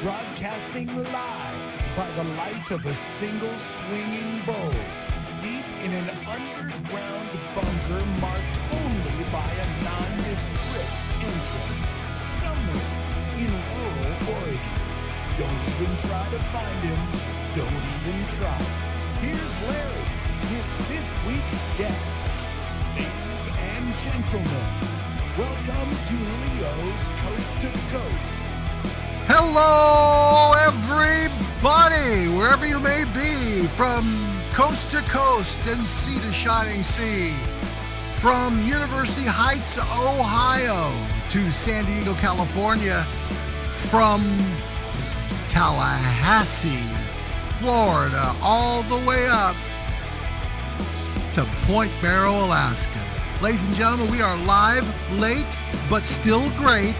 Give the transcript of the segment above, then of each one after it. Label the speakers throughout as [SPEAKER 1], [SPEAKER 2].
[SPEAKER 1] broadcasting live by the light of a single swinging bulb, deep in an underground bunker marked only by a nondescript entrance, somewhere in rural Oregon. Don't even try to find him. Don't even try. Here's Larry with this week's guest. Ladies and gentlemen, welcome to Leo's Coast to Coast.
[SPEAKER 2] Hello, everybody, wherever you may be, from coast to coast and sea to shining sea, from University Heights, Ohio, to San Diego, California, from Tallahassee, Florida, all the way up to Point Barrow, Alaska. Ladies and gentlemen, we are live, late, but still great.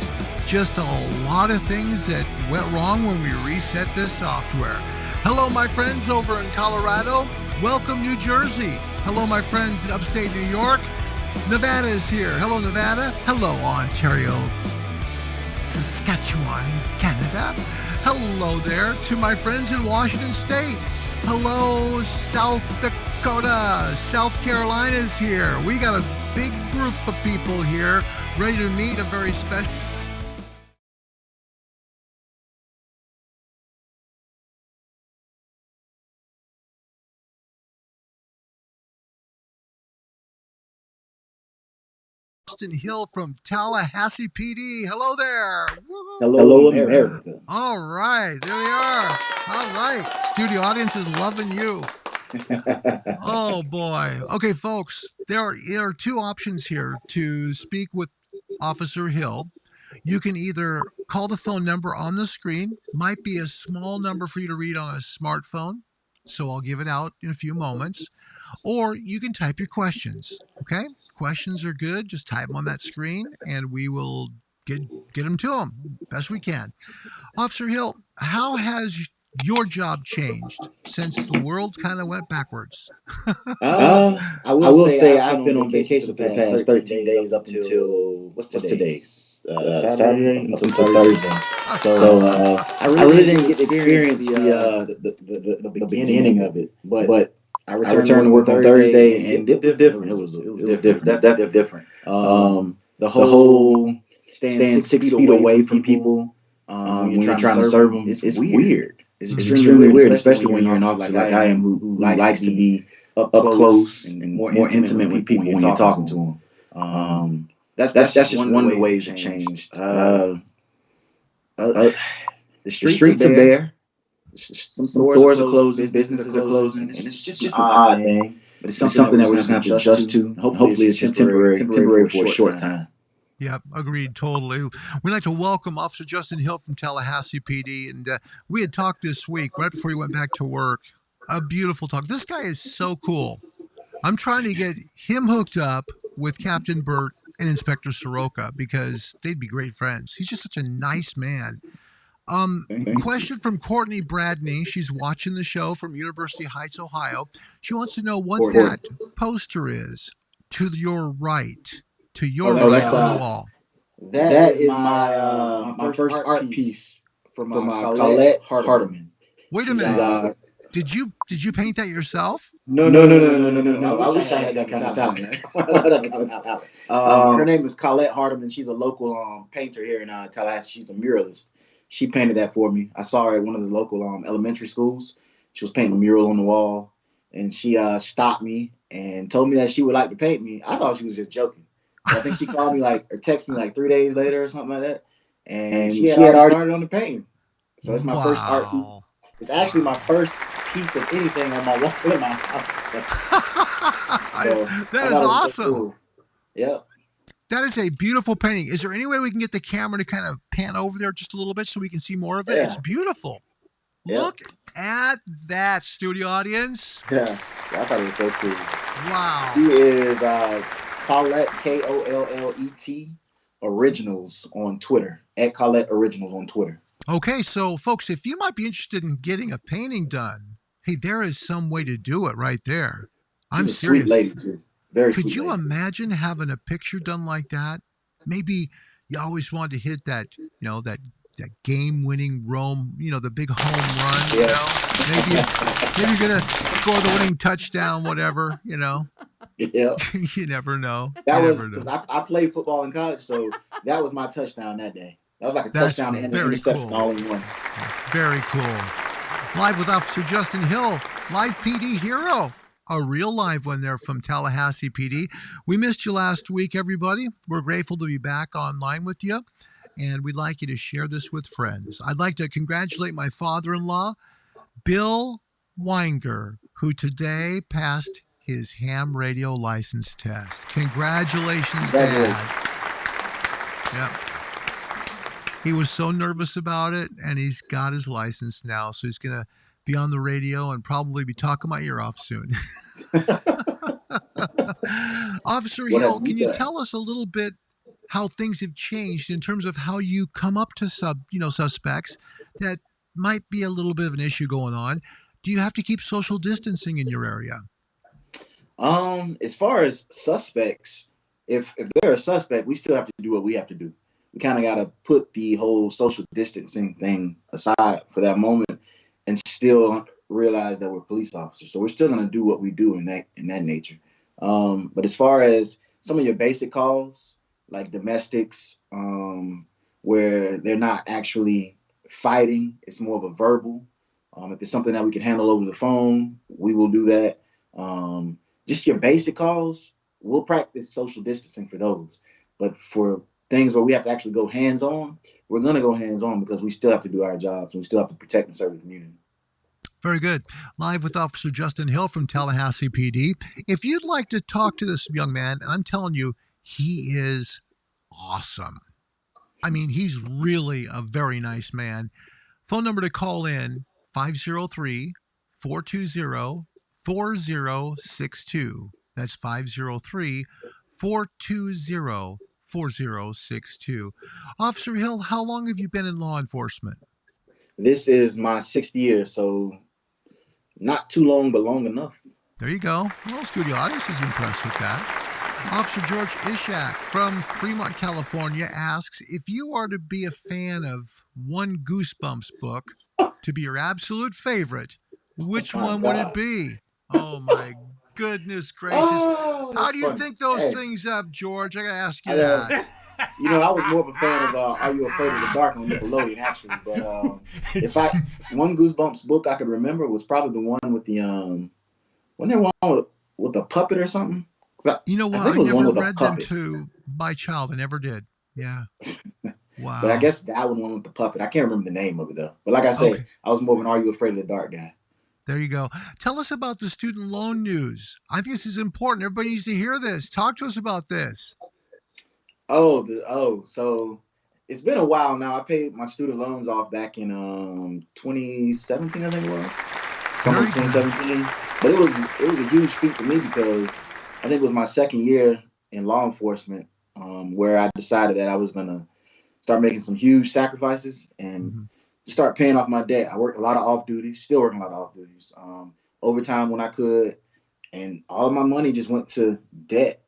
[SPEAKER 2] Just a lot of things that went wrong when we reset this software. Hello, my friends over in Colorado. Welcome, New Jersey. Hello, my friends in upstate New York. Nevada is here. Hello, Nevada. Hello, Ontario, Saskatchewan, Canada. Hello there to my friends in Washington State. Hello, South Dakota. South Carolina is here. We got a big group of people here ready to meet a very special Justin Hill from Talahassee PD. Hello there. Woo-hoo.
[SPEAKER 3] Hello, America.
[SPEAKER 2] All right, there they are. All right, studio audience is loving you. Oh boy. Okay, folks, there are two options here to speak with Officer Hill. You can either call the phone number on the screen, might be a small number for you to read on a smartphone, so I'll give it out in a few moments, or you can type your questions, okay? Questions are good. Just type them on that screen, and we will get them to them best we can. Officer Hill, how has your job changed since the world kind of went backwards?
[SPEAKER 3] I will say I've been on vacation for the past 13 days up until, what's today? Saturday up until Thursday. So I really didn't get to experience the beginning of it, but I returned to work on Thursday, and it was different. It was definitely different. The whole staying 6 feet away from people when you're trying to serve them is weird. It's extremely weird, especially when you're an officer like I am, who likes to be up close and more intimate with people when you're talking to them. That's just one of the ways it changed. The streets are bare. Some stores are closed, businesses are closing, and it's just an odd thing. But it's something that we're just going to have to adjust to. Hopefully it's just temporary for a short time.
[SPEAKER 2] Yep, agreed totally. We'd like to welcome Officer Justin Hill from Tallahassee PD, and we had talked this week right before he went back to work. A beautiful talk. This guy is so cool. I'm trying to get him hooked up with Captain Burt and Inspector Soroka because they'd be great friends. He's just such a nice man. Question from Courtney Bradney. She's watching the show from University Heights, Ohio. She wants to know what that poster is to your right. To your right on the wall.
[SPEAKER 3] That is my first art piece from Colette Hardeman.
[SPEAKER 2] Wait a minute. Did you paint that yourself?
[SPEAKER 3] No. I wish I had that kind of talent. Her name is Colette Hardeman. She's a local painter here in Tallahassee. She's a muralist. She painted that for me. I saw her at one of the local elementary schools. She was painting a mural on the wall, and she stopped me and told me that she would like to paint me. I thought she was just joking. I think she called me or texted me 3 days later or something like that. And she had already started on the painting. So it's my first art piece. It's actually my first piece of anything on my wall in my house. So
[SPEAKER 2] that is awesome. So cool.
[SPEAKER 3] Yeah.
[SPEAKER 2] That is a beautiful painting. Is there any way we can get the camera to kind of pan over there just a little bit so we can see more of it? Yeah. It's beautiful. Yeah. Look at that, studio audience.
[SPEAKER 3] Yeah. So I thought it was so cool.
[SPEAKER 2] Wow.
[SPEAKER 3] She is Colette, Kollet Originals on Twitter, at Colette Originals on Twitter.
[SPEAKER 2] Okay, so folks, if you might be interested in getting a painting done, hey, there is some way to do it right there. I'm serious.
[SPEAKER 3] Sweet lady too. Very
[SPEAKER 2] Could
[SPEAKER 3] sweet
[SPEAKER 2] you
[SPEAKER 3] lady.
[SPEAKER 2] imagine having a picture done like that? Maybe you always wanted to hit that, that that game-winning roam, the big home run, maybe you're going to score the winning touchdown, whatever,
[SPEAKER 3] Yeah.
[SPEAKER 2] You never know.
[SPEAKER 3] That was because I played football in college, so that was my touchdown that day. That was like a touchdown and an interception all in one.
[SPEAKER 2] Very cool. Live with Officer Justin Hill, live PD hero. A real live one there from Tallahassee PD. We missed you last week, everybody. We're grateful to be back online with you, and we'd like you to share this with friends. I'd like to congratulate my father-in-law, Bill Weinger, who today passed his ham radio license test. Congratulations, Dad. Yep. He was so nervous about it, and he's got his license now, so he's going to be on the radio and probably be talking my ear off soon. Officer Hill, can you tell us a little bit how things have changed in terms of how you come up to suspects that might be a little bit of an issue going on? Do you have to keep social distancing in your area?
[SPEAKER 3] As far as suspects, if they're a suspect, we still have to do what we have to do. We kind of got to put the whole social distancing thing aside for that moment and still realize that we're police officers. So we're still going to do what we do in that nature. But as far as some of your basic calls, like domestics, where they're not actually fighting, it's more of a verbal. If it's something that we can handle over the phone, we will do that. Just your basic calls, we'll practice social distancing for those. But for things where we have to actually go hands-on, we're going to go hands-on because we still have to do our jobs and we still have to protect and serve the community.
[SPEAKER 2] Very good. Live with Officer Justin Hill from Tallahassee PD. If you'd like to talk to this young man, I'm telling you, he is awesome. I mean, he's really a very nice man. Phone number to call in, 503-420-4062. That's 503-420-4062. Officer Hill, how long have you been in law enforcement?
[SPEAKER 3] This is my 6th year, so not too long, but long enough.
[SPEAKER 2] There you go. Well, studio audience is impressed with that. Officer George Ishak from Fremont, California asks, if you are to be a fan of one Goosebumps book to be your absolute favorite, which one would it be? Oh, my goodness gracious. How do you think those things up, George? I got to ask you that.
[SPEAKER 3] I was more of a fan of Are You Afraid of the Dark on Nickelodeon, actually. But one Goosebumps book I could remember was probably the one with the wasn't there one with the puppet or something?
[SPEAKER 2] You know what? I never read them to my child. I never did. Yeah. Wow.
[SPEAKER 3] But I guess that one with the puppet. I can't remember the name of it though. But like I said, I was more of an Are You Afraid of the Dark guy.
[SPEAKER 2] There you go. Tell us about the student loan news. I think this is important. Everybody needs to hear this. Talk to us about this.
[SPEAKER 3] So it's been a while now. I paid my student loans off back in 2017, I think it was. Summer 2017. But it was a huge feat for me because I think it was my 2nd year in law enforcement, where I decided that I was gonna start making some huge sacrifices and start paying off my debt. I worked a lot of off duties, still working a lot of off duties, overtime when I could, and all of my money just went to debt,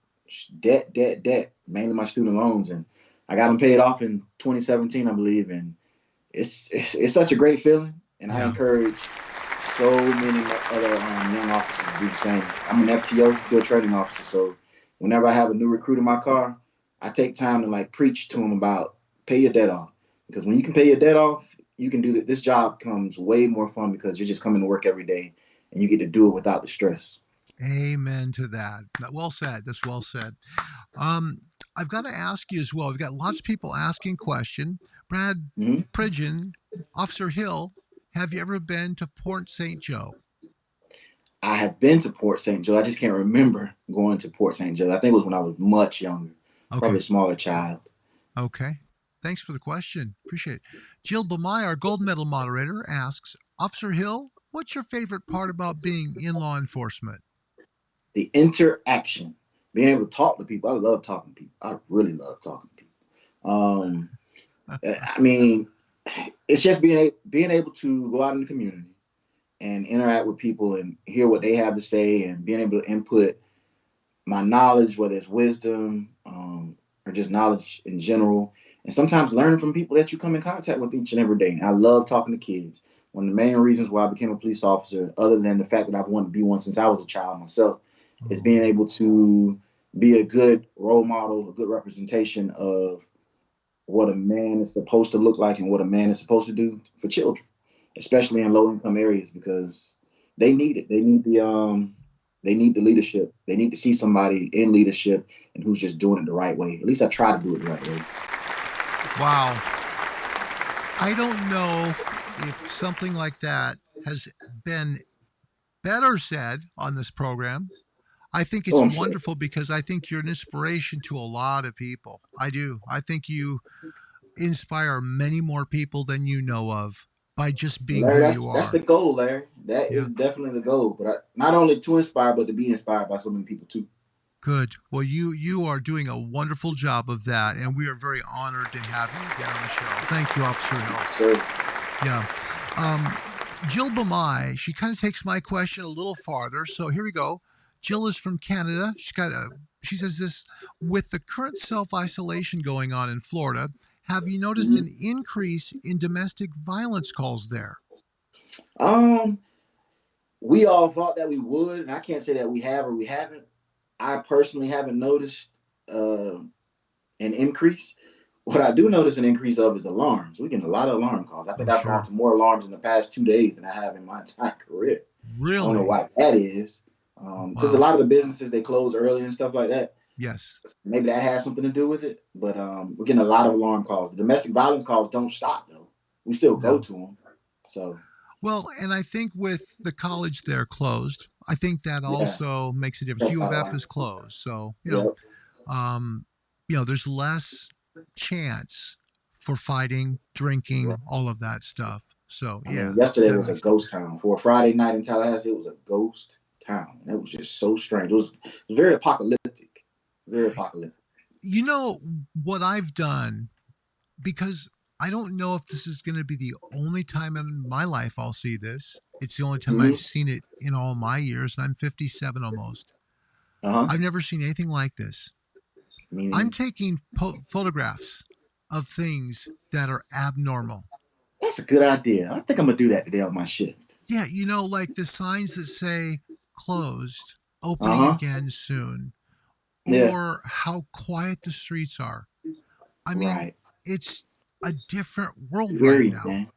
[SPEAKER 3] mainly my student loans, and I got them paid off in 2017, I believe, and it's such a great feeling, and I encourage so many other young officers to do the same. I'm an FTO, field training officer, so whenever I have a new recruit in my car, I take time to preach to them about pay your debt off, because when you can pay your debt off, you can do that. This job becomes way more fun because you're just coming to work every day and you get to do it without the stress.
[SPEAKER 2] Amen to that. Well said. That's well said. I've got to ask you as well. We've got lots of people asking questions. Brad Pridgeon, Officer Hill, have you ever been to Port St. Joe?
[SPEAKER 3] I have been to Port St. Joe. I just can't remember going to Port St. Joe. I think it was when I was much younger, probably a smaller child.
[SPEAKER 2] Okay. Thanks for the question. Appreciate it. Jill Bamai, our gold medal moderator, asks, Officer Hill, what's your favorite part about being in law enforcement?
[SPEAKER 3] The interaction, being able to talk to people. I love talking to people. I really love talking to people. I mean, it's just being able to go out in the community and interact with people and hear what they have to say and being able to input my knowledge, whether it's wisdom or just knowledge in general, and sometimes learning from people that you come in contact with each and every day. And I love talking to kids. One of the main reasons why I became a police officer, other than the fact that I've wanted to be one since I was a child myself, is being able to be a good role model, a good representation of what a man is supposed to look like and what a man is supposed to do for children, especially in low income areas, because they need it. They need the leadership. They need to see somebody in leadership and who's just doing it the right way. At least I try to do it the right way.
[SPEAKER 2] Wow. I don't know if something like that has been better said on this program. I think it's wonderful because I think you're an inspiration to a lot of people. I do. I think you inspire many more people than you know of by just being
[SPEAKER 3] Larry,
[SPEAKER 2] who you are.
[SPEAKER 3] That's the goal, Larry. That is definitely the goal. But not only to inspire, but to be inspired by so many people too.
[SPEAKER 2] Good. Well, you are doing a wonderful job of that, and we are very honored to have you again on the show. Thank you, Officer Hill.
[SPEAKER 3] Sure.
[SPEAKER 2] Yeah. Jill Bamai, she kind of takes my question a little farther. So here we go. Jill is from Canada. She says this: with the current self-isolation going on in Florida, have you noticed an increase in domestic violence calls there?
[SPEAKER 3] We all thought that we would, and I can't say that we have or we haven't. I personally haven't noticed an increase. What I do notice an increase of is alarms. We're getting a lot of alarm calls. I think I've gone to more alarms in the past 2 days than I have in my entire career.
[SPEAKER 2] Really?
[SPEAKER 3] I don't know why that is. Because a lot of the businesses, they close early and stuff like that.
[SPEAKER 2] Yes.
[SPEAKER 3] Maybe that has something to do with it. But we're getting a lot of alarm calls. The domestic violence calls don't stop, though. We still go to them. So.
[SPEAKER 2] Well, and I think with the college there closed, I think that also makes a difference. U of F is closed. So, you know, there's less chance for fighting, drinking, all of that stuff. So,
[SPEAKER 3] I mean, yesterday was a ghost town. For a Friday night in Tallahassee, it was a ghost town. It was just so strange. It was very apocalyptic. Very apocalyptic.
[SPEAKER 2] You know what I've done, because I don't know if this is going to be the only time in my life I'll see this. It's the only time I've seen it in all my years, and I'm 57 almost. I've never seen anything like this. I'm taking photographs of things that are abnormal.
[SPEAKER 3] That's a good idea. I think I'm going to do that today on my shift.
[SPEAKER 2] Yeah, you know, like the signs that say closed, opening again soon, or how quiet the streets are. I mean, it's a different world right now.
[SPEAKER 3] Man.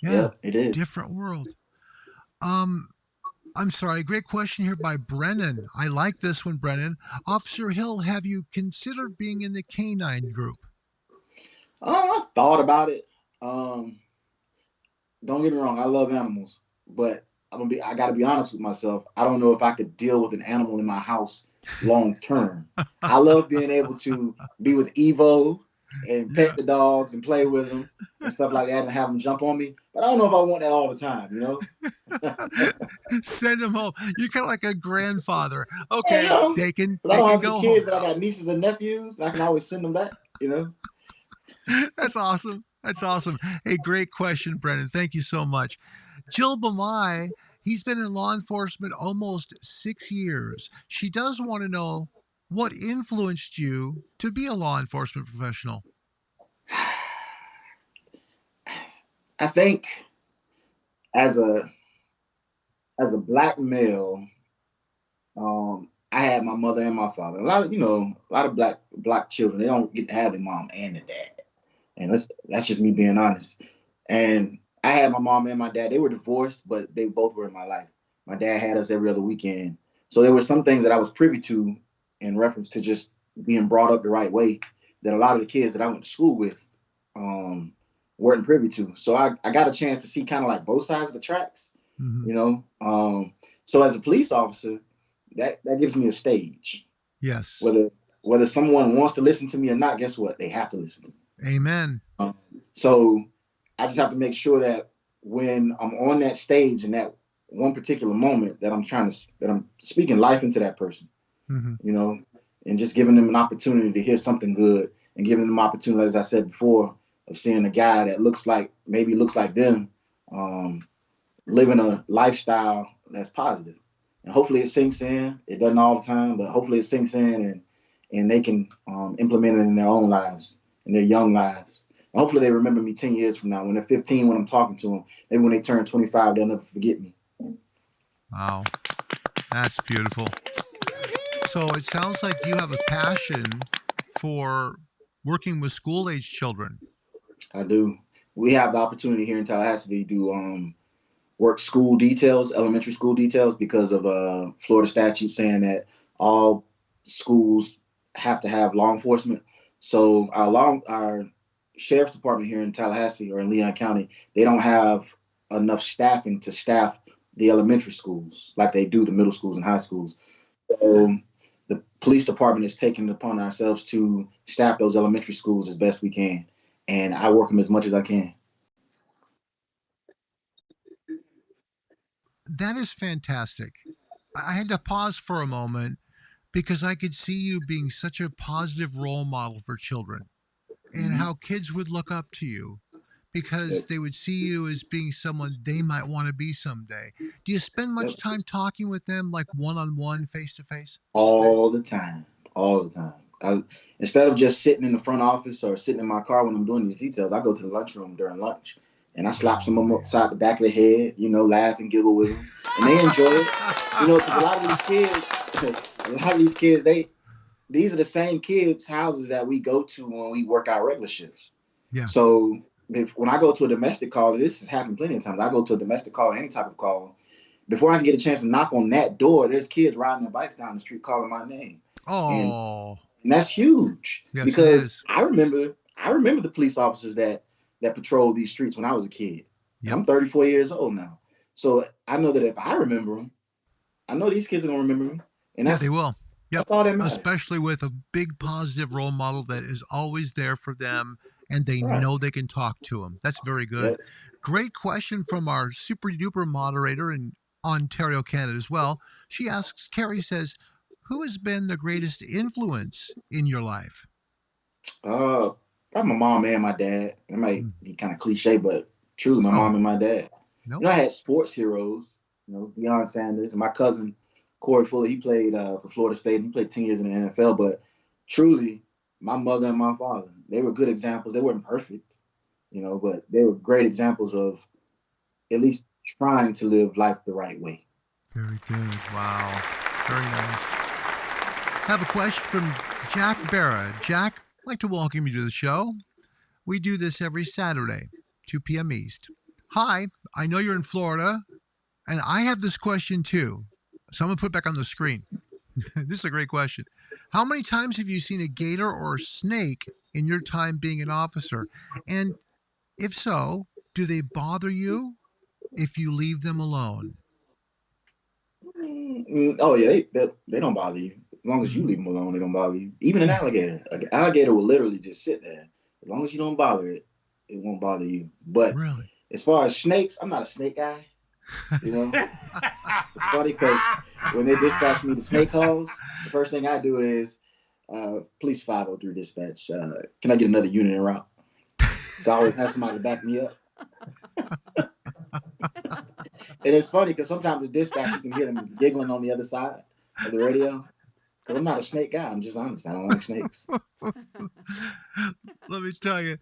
[SPEAKER 3] Yeah, it is.
[SPEAKER 2] Different world. I'm sorry, great question here by Brennan. I like this one, Brennan. Officer Hill, have you considered being in the canine group?
[SPEAKER 3] I've thought about it. Don't get me wrong, I love animals, but I gotta be honest with myself. I don't know if I could deal with an animal in my house long term. I love being able to be with Evo and pet the dogs and play with them and stuff like that and have them jump on me. But I don't know if I want that all the time, you know?
[SPEAKER 2] Send them home. You're kind of like a grandfather. Okay,
[SPEAKER 3] you know,
[SPEAKER 2] they can
[SPEAKER 3] I don't have
[SPEAKER 2] go
[SPEAKER 3] kids,
[SPEAKER 2] home.
[SPEAKER 3] but I got nieces and nephews, and I can always send them back, you know?
[SPEAKER 2] That's awesome. That's awesome. Hey, great question, Brennan. Thank you so much. Jill Bamai, he's been in law enforcement almost 6 years. She does want to know, what influenced you to be a law enforcement professional?
[SPEAKER 3] I think as a black male, I had my mother and my father. A lot of black children, they don't get to have their mom and their dad. And that's just me being honest. And I had my mom and my dad. They were divorced, but they both were in my life. My dad had us every other weekend. So there were some things that I was privy to in reference to just being brought up the right way that a lot of the kids that I went to school with weren't privy to. So I got a chance to see kind of like both sides of the tracks, you know? So as a police officer, that gives me a stage.
[SPEAKER 2] Yes.
[SPEAKER 3] Whether someone wants to listen to me or not, guess what? They have to listen to me.
[SPEAKER 2] Amen.
[SPEAKER 3] So I just have to make sure that when I'm on that stage in that one particular moment that I'm speaking life into that person, you know, and just giving them an opportunity to hear something good and giving them opportunity, as I said before, of seeing a guy that looks like them, living a lifestyle that's positive. And hopefully it sinks in. It doesn't all the time, but hopefully it sinks in and they can implement it in their own lives in their young lives. And hopefully they remember me 10 years from now. When they're 15, when I'm talking to them, maybe when they turn 25, they'll never forget me.
[SPEAKER 2] Wow, that's beautiful. So it sounds like you have a passion for working with school-age children.
[SPEAKER 3] I do. We have the opportunity here in Tallahassee to do work school details, elementary school details, because of Florida statute saying that all schools have to have law enforcement. So our sheriff's department here in Tallahassee or in Leon County, they don't have enough staffing to staff the elementary schools like they do the middle schools and high schools. So the police department is taking it upon ourselves to staff those elementary schools as best we can. And I work them as much as I can.
[SPEAKER 2] That is fantastic. I had to pause for a moment because I could see you being such a positive role model for children and how kids would look up to you because they would see you as being someone they might want to be someday. Do you spend much time talking with them, like one-on-one, face-to-face?
[SPEAKER 3] All the time. All the time. Instead of just sitting in the front office or sitting in my car when I'm doing these details, I go to the lunchroom during lunch and I slap some of them upside the back of the head, laugh and giggle with them. And they enjoy it. Because a lot of these kids, these are the same kids' houses that we go to when we work our regular shifts.
[SPEAKER 2] Yeah.
[SPEAKER 3] So when I go to a domestic call, this has happened plenty of times. I go to a domestic call, any type of call. Before I can get a chance to knock on that door, there's kids riding their bikes down the street calling my name.
[SPEAKER 2] Oh.
[SPEAKER 3] And that's huge.
[SPEAKER 2] Yes,
[SPEAKER 3] because I remember the police officers that patrolled these streets when I was a kid. Yep. I'm 34 years old now. So I know that if I remember them, I know these kids are going to remember me. And
[SPEAKER 2] they will. Yep.
[SPEAKER 3] That's all that matters.
[SPEAKER 2] Especially with a big positive role model that is always there for them and they know they can talk to them. That's very good. Yep. Great question from our super duper moderator in Ontario, Canada as well. She asks, Carrie says, who has been the greatest influence in your life?
[SPEAKER 3] Probably my mom and my dad. It might be kind of cliche, but truly my mom and my dad. Nope. I had sports heroes, Deion Sanders, and my cousin Corey Fuller. He played for Florida State. He played 10 years in the NFL, but truly my mother and my father, they were good examples. They weren't perfect, but they were great examples of at least trying to live life the right way.
[SPEAKER 2] Very good. Wow. Very nice. I have a question from Jack Barra. Jack, I'd like to welcome you to the show. We do this every Saturday, 2 p.m. East. Hi, I know you're in Florida, and I have this question too. So I'm going to put it back on the screen. This is a great question. How many times have you seen a gator or a snake in your time being an officer? And if so, do they bother you if you leave them alone?
[SPEAKER 3] Oh, yeah, they don't bother you. As long as you leave them alone, they don't bother you. Even an alligator. An alligator will literally just sit there. As long as you don't bother it, it won't bother you. But
[SPEAKER 2] really? As
[SPEAKER 3] far as snakes, I'm not a snake guy. It's funny because when they dispatch me to snake calls, the first thing I do is, police 503 dispatch, can I get another unit en route? So I always have somebody to back me up. And it's funny because sometimes the dispatch, you can hear them giggling on the other side of the radio. Because I'm not a snake guy. I'm just honest. I don't like snakes.
[SPEAKER 2] Let me tell you,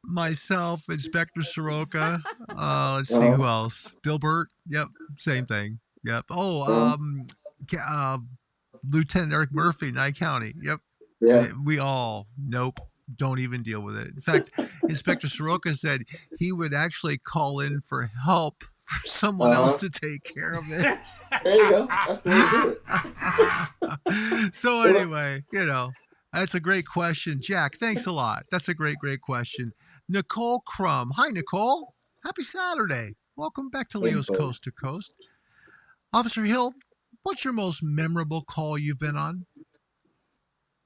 [SPEAKER 2] myself, Inspector Soroka. Let's see who else. Bill Burt. Yep, same thing. Yep. Lieutenant Eric Murphy, Nye County. Yep.
[SPEAKER 3] Yeah.
[SPEAKER 2] We all don't even deal with it. In fact, Inspector Soroka said he would actually call in for help for someone else to take care of it.
[SPEAKER 3] There you go. That's the way to do
[SPEAKER 2] it. So anyway, that's a great question. Jack, thanks a lot. That's a great question. Nicole Crum. Hi, Nicole. Happy Saturday. Welcome back to Leo's Coast to Coast. Officer Hill, what's your most memorable call you've been on?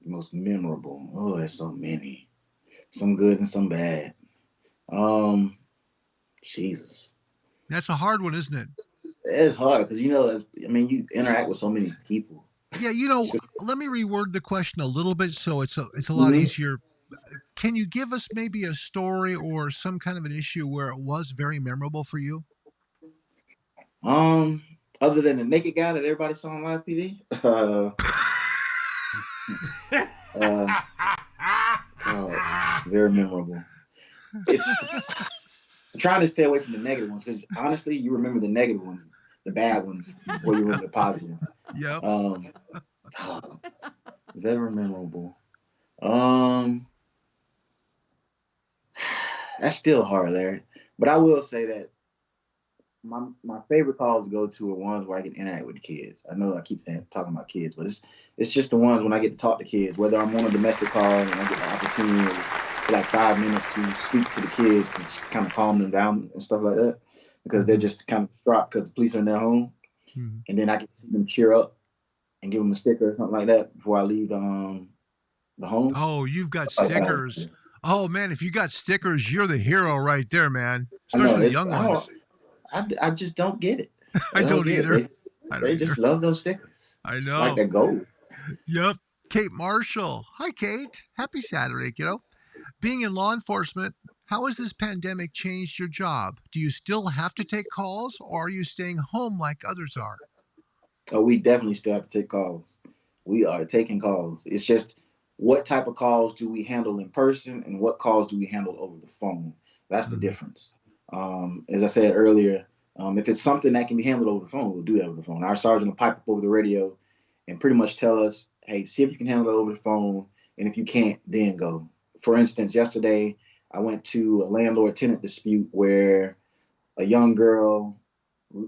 [SPEAKER 3] Most memorable? Oh, there's so many. Some good and some bad. Jesus.
[SPEAKER 2] That's a hard one, isn't it?
[SPEAKER 3] It's hard because, you interact with so many people.
[SPEAKER 2] Yeah, let me reword the question a little bit so it's a lot easier. Can you give us maybe a story or some kind of an issue where it was very memorable for you?
[SPEAKER 3] Other than the naked guy that everybody saw on live PD. Oh, very memorable. It's I'm trying to stay away from the negative ones because honestly, you remember the negative ones, the bad ones, before you remember the positive ones.
[SPEAKER 2] Yep.
[SPEAKER 3] Oh, very memorable. Um, that's still hard, Larry. But I will say that my favorite calls to go to are ones where I can interact with the kids. I know I keep talking about kids, but it's just the ones when I get to talk to kids, whether I'm on a domestic call and I get the opportunity for like 5 minutes to speak to the kids to kind of calm them down and stuff like that, because they're just kind of distraught because the police are in their home, and then I can see them cheer up and give them a sticker or something like that before I leave the home.
[SPEAKER 2] Oh, you've got stickers. Oh man, if you got stickers, you're the hero right there, man.
[SPEAKER 3] I know,
[SPEAKER 2] Especially the young ones.
[SPEAKER 3] I just don't get it.
[SPEAKER 2] I don't either.
[SPEAKER 3] They just love those stickers.
[SPEAKER 2] I
[SPEAKER 3] It's
[SPEAKER 2] know.
[SPEAKER 3] like they're gold.
[SPEAKER 2] Yep. Kate Marshall. Hi, Kate. Happy Saturday, kiddo. Being in law enforcement, how has this pandemic changed your job? Do you still have to take calls, or are you staying home like others are?
[SPEAKER 3] Oh, we definitely still have to take calls. We are taking calls. It's just what type of calls do we handle in person and what calls do we handle over the phone? That's the difference. As I said earlier, if it's something that can be handled over the phone, we'll do that over the phone. Our sergeant will pipe up over the radio and pretty much tell us, hey, see if you can handle it over the phone. And if you can't, then go. For instance, yesterday, I went to a landlord-tenant dispute where a young girl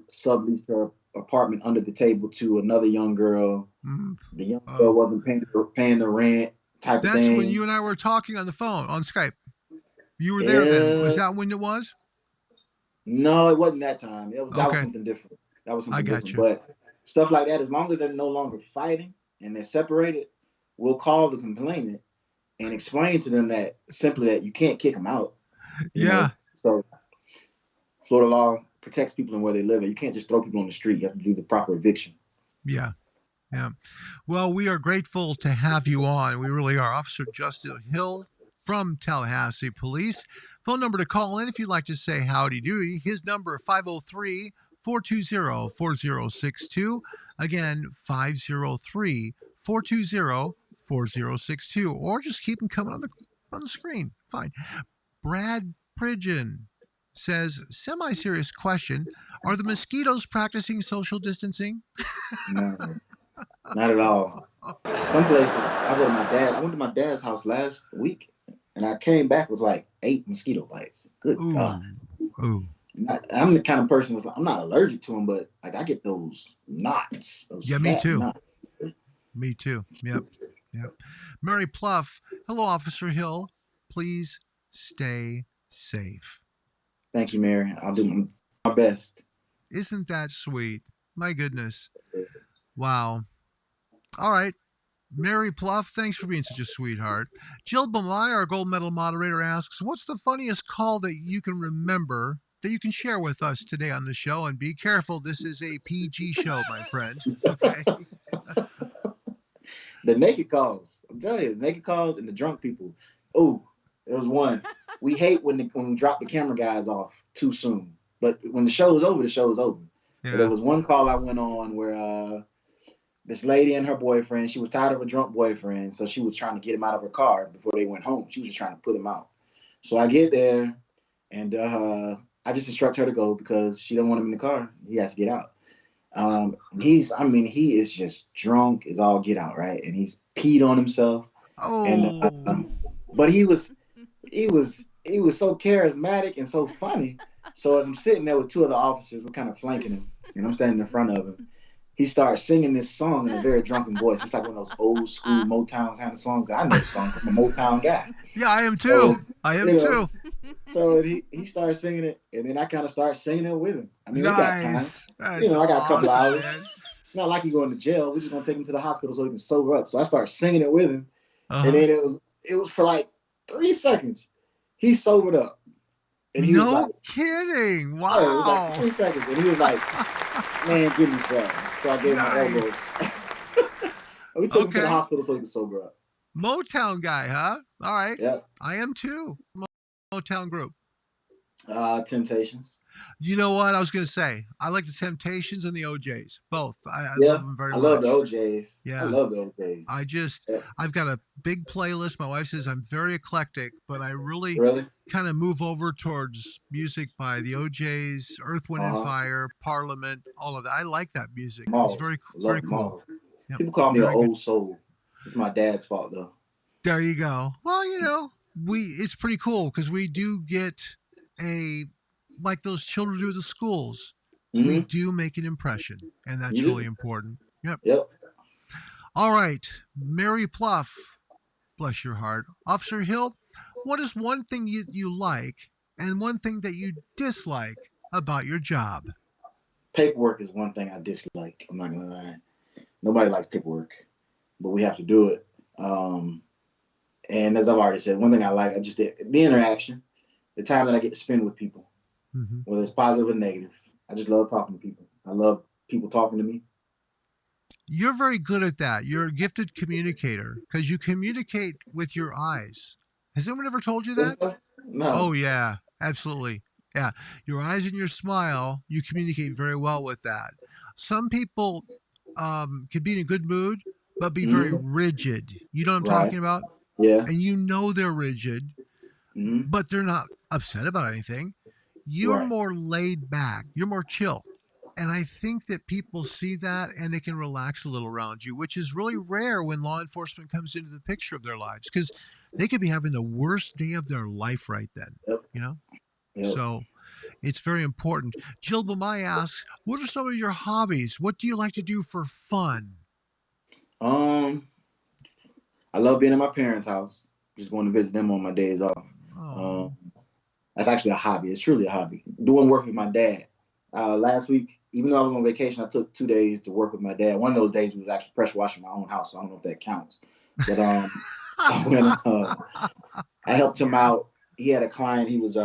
[SPEAKER 3] subleased her apartment under the table to another young girl. The young girl wasn't paying the rent type of thing.
[SPEAKER 2] That's when you and I were talking on the phone, on Skype. You were there then. Was that when it was?
[SPEAKER 3] No, it wasn't that time. That was something different. That was something different. But stuff like that, as long as they're no longer fighting and they're separated, we'll call the complainant and explain to them that simply that you can't kick them out. You know? So Florida law protects people in where they live. You can't just throw people on the street. You have to do the proper eviction.
[SPEAKER 2] Yeah. Well, we are grateful to have you on. We really are. Officer Justin Hill from Tallahassee Police. Phone number to call in if you'd like to say howdy doody. His number 503-420-4062. Again, 503-420-4062. Or just keep them coming on the screen. Fine. Brad Pridgeon says, semi-serious question. Are the mosquitoes practicing social distancing?
[SPEAKER 3] No, not at all. Some places, I went to my dad's house last week, and I came back with like 8 mosquito bites. Good God.
[SPEAKER 2] Ooh.
[SPEAKER 3] I'm the kind of person I'm not allergic to them, but like I get those knots.
[SPEAKER 2] Me too. Knots. Me too. Yep. Mary Pluff. Hello, Officer Hill. Please stay safe.
[SPEAKER 3] Thank you, Mary. I'll do my best.
[SPEAKER 2] Isn't that sweet? My goodness. Wow. All right. Mary Pluff, thanks for being such a sweetheart. Jill Bamai, our gold medal moderator, asks, what's the funniest call that you can remember that you can share with us today on the show? And be careful, this is a PG show, my friend. Okay.
[SPEAKER 3] The naked calls. I'm telling you, the naked calls and the drunk people. Oh, there was one. We hate when we drop the camera guys off too soon. But when the show is over, the show is over. Yeah. There was one call I went on where this lady and her boyfriend, she was tired of a drunk boyfriend, so she was trying to get him out of her car before they went home. She was just trying to put him out. So I get there, and I just instruct her to go because she don't want him in the car. He has to get out. He is just drunk as all get out, right? And he's peed on himself.
[SPEAKER 2] Oh.
[SPEAKER 3] And, but he was so charismatic and so funny. So as I'm sitting there with 2 other officers, we're kind of flanking him, and I'm standing in front of him. He starts singing this song in a very drunken voice. It's like one of those old school Motown kind of songs. I know the song. I'm a Motown guy.
[SPEAKER 2] Yeah, I am too. Too.
[SPEAKER 3] So he started singing it, and then I kind of started singing it with him. I mean,
[SPEAKER 2] nice.
[SPEAKER 3] We got time. I got a couple hours. Man. It's not like he's going to jail. We're just gonna take him to the hospital so he can sober up. So I started singing it with him, and then it was for like 3 seconds. He sobered up. And he was like,
[SPEAKER 2] kidding. Wow.
[SPEAKER 3] Oh, it was like 3 seconds. And he was like, man, give me some. So I gave him an elbow. We took him to the hospital so he could sober up.
[SPEAKER 2] Motown guy, huh? All right.
[SPEAKER 3] Yeah.
[SPEAKER 2] I am too. Motown group.
[SPEAKER 3] Temptations.
[SPEAKER 2] You know what I was going to say? I like the Temptations and the OJs, both. I
[SPEAKER 3] Yeah,
[SPEAKER 2] love them very
[SPEAKER 3] I love
[SPEAKER 2] much.
[SPEAKER 3] the OJs. I
[SPEAKER 2] Yeah.
[SPEAKER 3] love the OJs.
[SPEAKER 2] I've got a big playlist. My wife says I'm very eclectic, but I really
[SPEAKER 3] Really?
[SPEAKER 2] kind of move over towards music by the OJs, Earth, Wind and Fire, Parliament, all of that. I like that music. It's
[SPEAKER 3] Malls.
[SPEAKER 2] very,
[SPEAKER 3] Love
[SPEAKER 2] very
[SPEAKER 3] them
[SPEAKER 2] cool.
[SPEAKER 3] all.
[SPEAKER 2] Yep.
[SPEAKER 3] People call me an
[SPEAKER 2] Very good.
[SPEAKER 3] old soul. It's my dad's fault though.
[SPEAKER 2] There you go. Well, it's pretty cool because we do get like those children do at the schools. We
[SPEAKER 3] Mm-hmm.
[SPEAKER 2] do make an impression, and that's
[SPEAKER 3] You
[SPEAKER 2] really
[SPEAKER 3] do?
[SPEAKER 2] important. Yep.
[SPEAKER 3] Yep.
[SPEAKER 2] All right, Mary Pluff, bless your heart. Officer Hill, what is one thing you like and one thing that you dislike about your job?
[SPEAKER 3] Paperwork is one thing I dislike. I'm not gonna lie. Nobody likes paperwork, but we have to do it. And as I've already said, one thing I like, I just the interaction, the time that I get to spend with people, whether it's positive or negative. I just love talking to people. I love people talking to me.
[SPEAKER 2] You're very good at that. You're a gifted communicator because you communicate with your eyes. Has anyone ever told you that?
[SPEAKER 3] No.
[SPEAKER 2] Oh, yeah, absolutely. Yeah. Your eyes and your smile, you communicate very well with that. Some people can be in a good mood, but be very rigid. You know what I'm talking about?
[SPEAKER 3] Yeah.
[SPEAKER 2] And they're rigid, but they're not upset about anything. You're more laid back. You're more chill. And I think that people see that and they can relax a little around you, which is really rare when law enforcement comes into the picture of their lives because they could be having the worst day of their life right then, Yep. So it's very important. Jill Bamai asks, what are some of your hobbies? What do you like to do for fun?
[SPEAKER 3] I love being at my parents' house, just going to visit them on my days off. That's actually a hobby. It's truly a hobby. Doing work with my dad. Last week, even though I was on vacation, I took 2 days to work with my dad. One of those days was actually pressure washing my own house, so I don't know if that counts. But I helped him out. He had a client. He was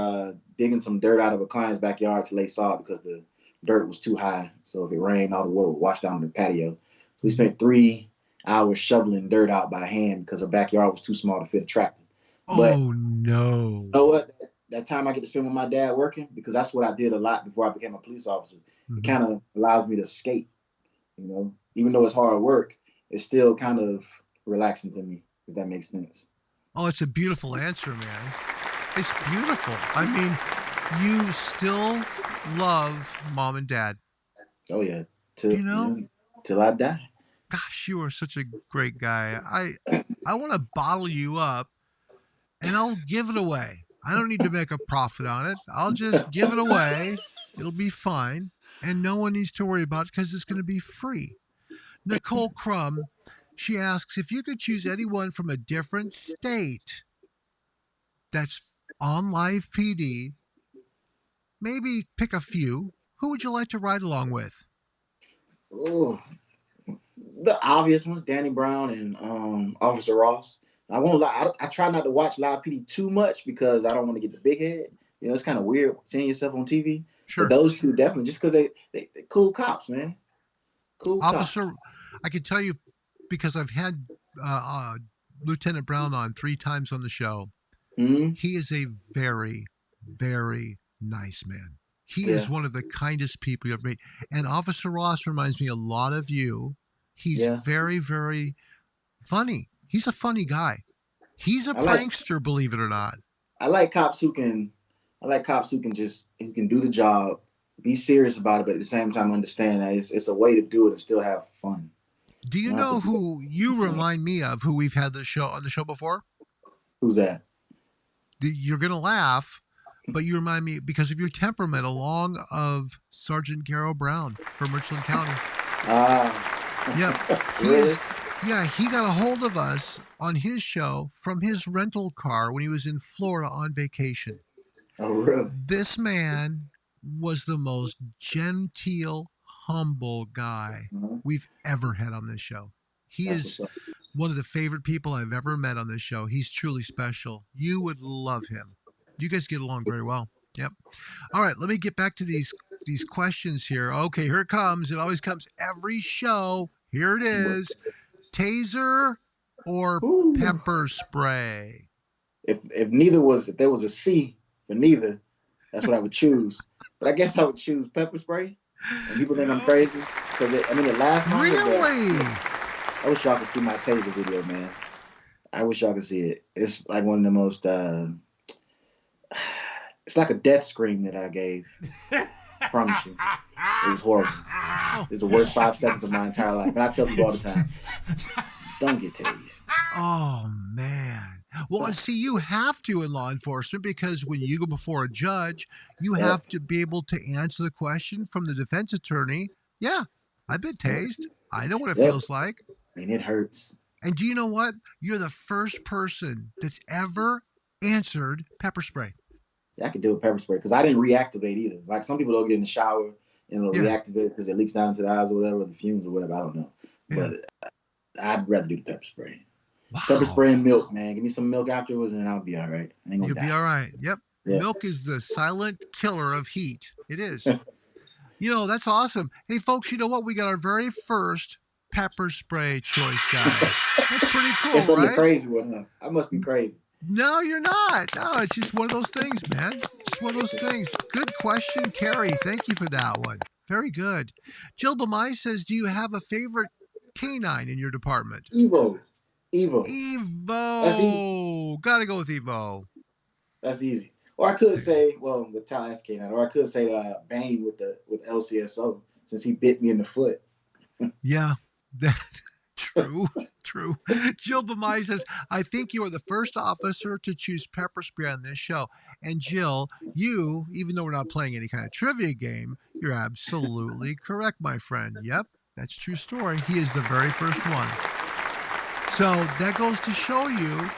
[SPEAKER 3] digging some dirt out of a client's backyard to lay sod because the dirt was too high. So if it rained, all the water would wash down the patio. So we spent 3 hours shoveling dirt out by hand because her backyard was too small to fit a tractor. But
[SPEAKER 2] no.
[SPEAKER 3] You know what? That time I get to spend with my dad working, because that's what I did a lot before I became a police officer. It kind of allows me to escape, even though it's hard work, it's still kind of relaxing to me, if that makes sense.
[SPEAKER 2] Oh, it's a beautiful answer, man. It's beautiful. I mean, you still love mom and dad.
[SPEAKER 3] Oh yeah. Till I die.
[SPEAKER 2] Gosh, you are such a great guy. I want to bottle you up and I'll give it away. I don't need to make a profit on it. I'll just give it away. It'll be fine. And no one needs to worry about it because it's going to be free. Nicole Crum, she asks, if you could choose anyone from a different state that's on live PD, maybe pick a few, who would you like to ride along with?
[SPEAKER 3] Oh, the obvious ones, Danny Brown and Officer Ross. I won't lie. I try not to watch live PD too much because I don't want to get the big head. It's kind of weird seeing yourself on TV.
[SPEAKER 2] Sure.
[SPEAKER 3] But those two definitely, just because they cool cops, man. Cool
[SPEAKER 2] Officer,
[SPEAKER 3] cops.
[SPEAKER 2] I can tell you because I've had Lieutenant Brown on 3 times on the show. He is a very, very nice man. He is one of the kindest people you ever meet. And Officer Ross reminds me a lot of you. He's very, very funny. He's a funny guy. He's a prankster, believe it or not.
[SPEAKER 3] I like cops who can who can do the job, be serious about it, but at the same time understand that it's a way to do it and still have fun.
[SPEAKER 2] Do you know who you remind me of, who we've had on the show before?
[SPEAKER 3] Who's that?
[SPEAKER 2] You're going to laugh, but you remind me, because of your temperament, along of Sergeant Garrow Brown from Richland County. Yep. He got a hold of us on his show from his rental car when he was in Florida on vacation.
[SPEAKER 3] Oh, really?
[SPEAKER 2] This man was the most genteel, humble guy we've ever had on this show. He is one of the favorite people I've ever met on this show. He's truly special. You would love him. You guys get along very well. Yep. All right, let me get back to these questions here. Okay, here it comes. It always comes every show. Here it is. Taser or pepper spray?
[SPEAKER 3] If there was a C for neither, That's what I would choose. But I guess I would choose pepper spray. And people think I'm crazy because it lasts longer.
[SPEAKER 2] Really?
[SPEAKER 3] I wish y'all could see my taser video, man. I wish y'all could see it. It's like one of the most. It's like a death scream that I gave. I promise you, it was horrible. It's the worst 5 seconds of my entire life, and I tell people all the time, don't get tased.
[SPEAKER 2] Oh man. Well, and see, you have to in law enforcement because when you go before a judge, you have to be able to answer the question from the defense attorney. Yeah, I've been tased. I know what it feels like.
[SPEAKER 3] And it hurts.
[SPEAKER 2] And do you know what? You're the first person that's ever answered pepper spray.
[SPEAKER 3] Yeah, I could do a pepper spray because I didn't reactivate either. Like some people don't get in the shower and it'll reactivate because it leaks down into the eyes or whatever, the fumes or whatever. I don't know. Yeah. But I'd rather do the pepper spray. Wow. Pepper spray and milk, man. Give me some milk afterwards and I'll be all right.
[SPEAKER 2] You'll be all right. Yep. Milk is the silent killer of heat. It is. You know, that's awesome. Hey, folks, you know what? We got our very first pepper spray choice guy. That's pretty cool,
[SPEAKER 3] it's
[SPEAKER 2] right?
[SPEAKER 3] It's a crazy one, huh? I must be crazy.
[SPEAKER 2] No, you're not. No, it's just one of those things, man. Just one of those things. Good question, Carrie. Thank you for that one. Very good. Jill Bamai says, do you have a favorite canine in your department?
[SPEAKER 3] Evo.
[SPEAKER 2] Gotta go with Evo.
[SPEAKER 3] That's easy. Or I could say, well, with Tallahassee canine, or I could say Bane with LCSO since he bit me in the foot.
[SPEAKER 2] Yeah, true. Jill Bamai says, I think you are the first officer to choose pepper spray on this show. And Jill, you, even though we're not playing any kind of trivia game, you're absolutely correct, my friend. Yep, that's true story. He is the very first one. So that goes to show you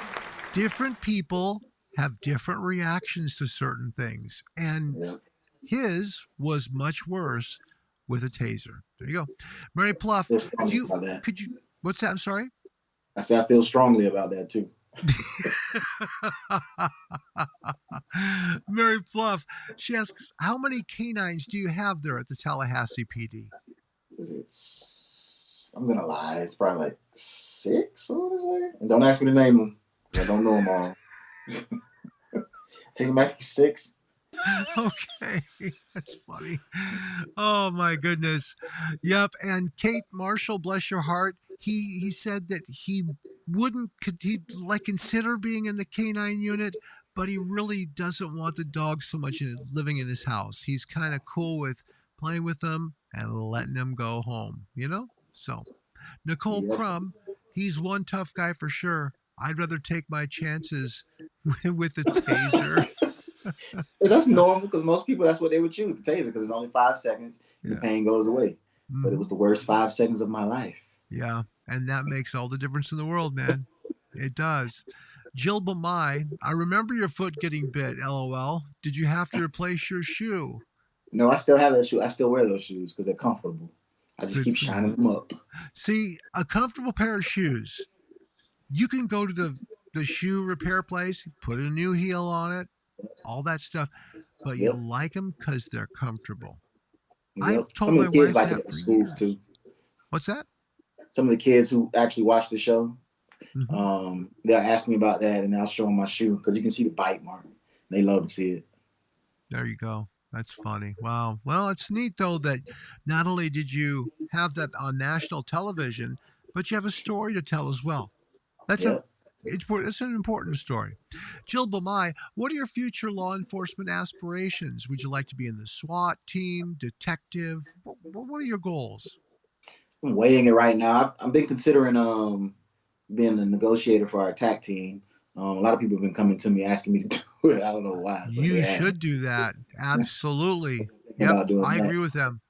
[SPEAKER 2] different people have different reactions to certain things. And his was much worse with a taser. There you go. Mary Pluff, what's that? I'm sorry?
[SPEAKER 3] I said I feel strongly about that too.
[SPEAKER 2] Mary Pluff, she asks, how many canines do you have there at the Tallahassee PD?
[SPEAKER 3] I'm going to lie. It's probably like 6, I want to say. And don't ask me to name them. I don't know them all. I think it might be 6.
[SPEAKER 2] Okay, that's funny. Oh my goodness. Yep. And Kate Marshall, bless your heart, he said that he'd consider being in the canine unit, but he really doesn't want the dog so much living in his house. He's kind of cool with playing with them and letting them go home, you know? So Nicole Crum, he's one tough guy for sure. I'd rather take my chances with the taser.
[SPEAKER 3] That's normal because most people, that's what they would choose, the taser, because it's only 5 seconds and the pain goes away. But it was the worst 5 seconds of my life.
[SPEAKER 2] Yeah, and that makes all the difference in the world, man. It does. Jill Bamai, I remember your foot getting bit, LOL. Did you have to replace your shoe?
[SPEAKER 3] No, I still have that shoe. I still wear those shoes because they're comfortable. I just keep shining them up.
[SPEAKER 2] See, a comfortable pair of shoes, you can go to the shoe repair place, put a new heel on it, all that stuff, but you like them because they're comfortable. I've told my wife
[SPEAKER 3] like
[SPEAKER 2] that
[SPEAKER 3] it
[SPEAKER 2] for
[SPEAKER 3] schools
[SPEAKER 2] years.
[SPEAKER 3] Too.
[SPEAKER 2] What's that?
[SPEAKER 3] Some of the kids who actually watch the show, they'll ask me about that, and I'll show them my shoe because you can see the bite mark. They love to see it.
[SPEAKER 2] There you go. That's funny. Wow. Well, it's neat, though, that not only did you have that on national television, but you have a story to tell as well. It's an important story. Jill Bamai, what are your future law enforcement aspirations? Would you like to be in the SWAT team, detective? What are your goals?
[SPEAKER 3] I'm weighing it right now. I've been considering being a negotiator for our attack team. A lot of people have been coming to me asking me to do it. I don't know why.
[SPEAKER 2] You should do that. Absolutely. Yep, I agree with them.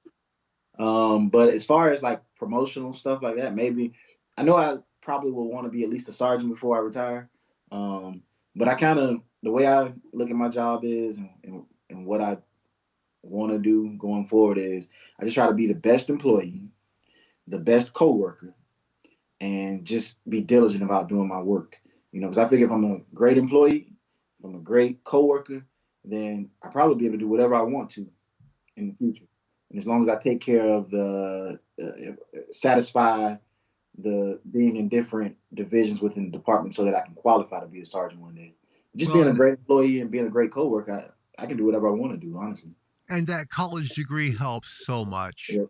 [SPEAKER 3] But as far as like promotional stuff like that, maybe I know I probably will want to be at least a sergeant before I retire. But I kind of, the way I look at my job is and what I want to do going forward is I just try to be the best employee, the best coworker, and just be diligent about doing my work. You know, because I figure if I'm a great employee, if I'm a great coworker, then I'll probably be able to do whatever I want to in the future. And as long as I take care of satisfy the being in different divisions within the department so that I can qualify to be a sergeant one day. Just being a great employee and being a great coworker, I can do whatever I want to do, honestly.
[SPEAKER 2] And that college degree helps so much.
[SPEAKER 3] Yep.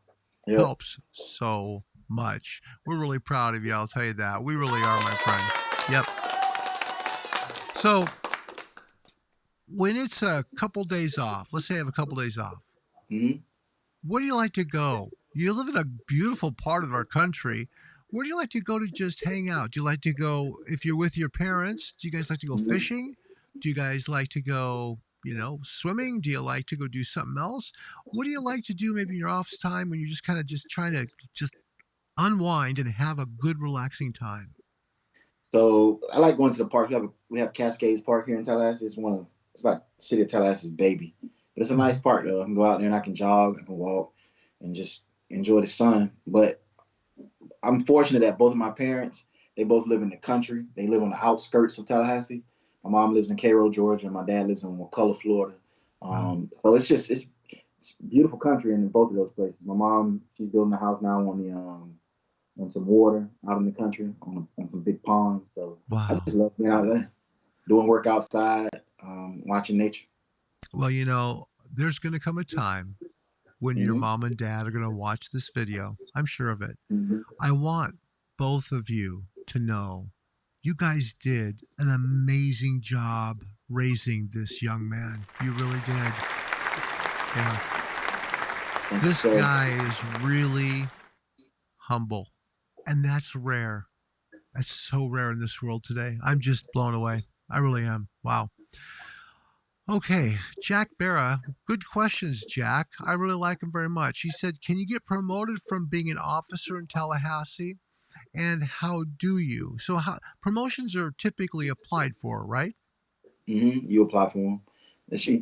[SPEAKER 3] Yep.
[SPEAKER 2] Helps so much. We're really proud of you. I'll tell you that. We really are, my friend. Yep. So when it's a couple days off, let's say I have a couple days off, where do you like to go? You live in a beautiful part of our country. Where do you like to go to just hang out? Do you like to go, if you're with your parents, do you guys like to go fishing? Do you guys like to go, swimming? Do you like to go do something else? What do you like to do maybe in your off time when you're just kind of just trying to just unwind and have a good relaxing time?
[SPEAKER 3] So I like going to the park. We have Cascades Park here in Tallahassee. It's like the city of Tallahassee's baby. But it's a nice park though. I can go out there and I can jog, I can walk, and just enjoy the sun. But I'm fortunate that both of my parents, they both live in the country. They live on the outskirts of Tallahassee. My mom lives in Cairo, Georgia, and my dad lives in McCullough, Florida. So it's beautiful country in both of those places. My mom, she's building a house now on some water out in the country on some big ponds. So I just love being out there, doing work outside, watching nature.
[SPEAKER 2] Well, there's going to come a time when your mom and dad are going to watch this video. I'm sure of it. I want both of you to know you guys did an amazing job raising this young man. You really did. Yeah. This guy is really humble, and that's rare. That's so rare in this world today. I'm just blown away. I really am. Wow. Okay, Jack Barra, good questions, Jack. I really like him very much. He said, can you get promoted from being an officer in Tallahassee? And how do you? So promotions are typically applied for, right?
[SPEAKER 3] You apply for them.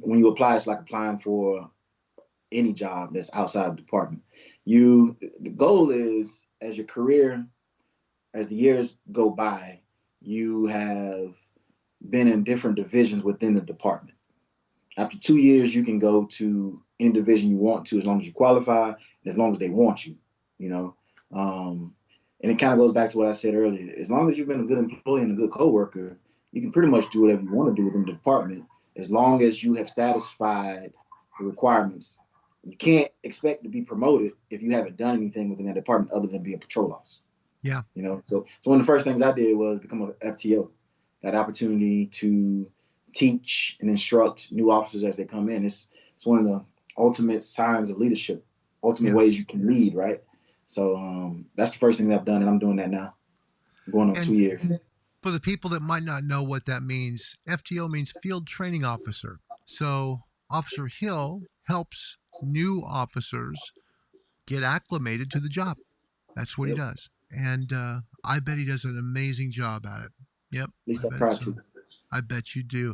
[SPEAKER 3] When you apply, it's like applying for any job that's outside the department. The goal is, as the years go by, you have been in different divisions within the department. After 2 years, you can go to any division you want to, as long as you qualify, and as long as they want you, and it kind of goes back to what I said earlier. As long as you've been a good employee and a good coworker, you can pretty much do whatever you want to do within the department, as long as you have satisfied the requirements. You can't expect to be promoted if you haven't done anything within that department other than be a patrol officer.
[SPEAKER 2] Yeah.
[SPEAKER 3] So one of the first things I did was become an FTO. That opportunity to teach and instruct new officers as they come in. It's one of the ultimate signs of leadership, ultimate ways you can lead, right? So that's the first thing that I've done, and I'm doing that now. I'm going on 2 years.
[SPEAKER 2] For the people that might not know what that means, FTO means Field Training Officer. So Officer Hill helps new officers get acclimated to the job. That's what he does. And I bet he does an amazing job at it. Yep.
[SPEAKER 3] At least I try to.
[SPEAKER 2] I bet you do.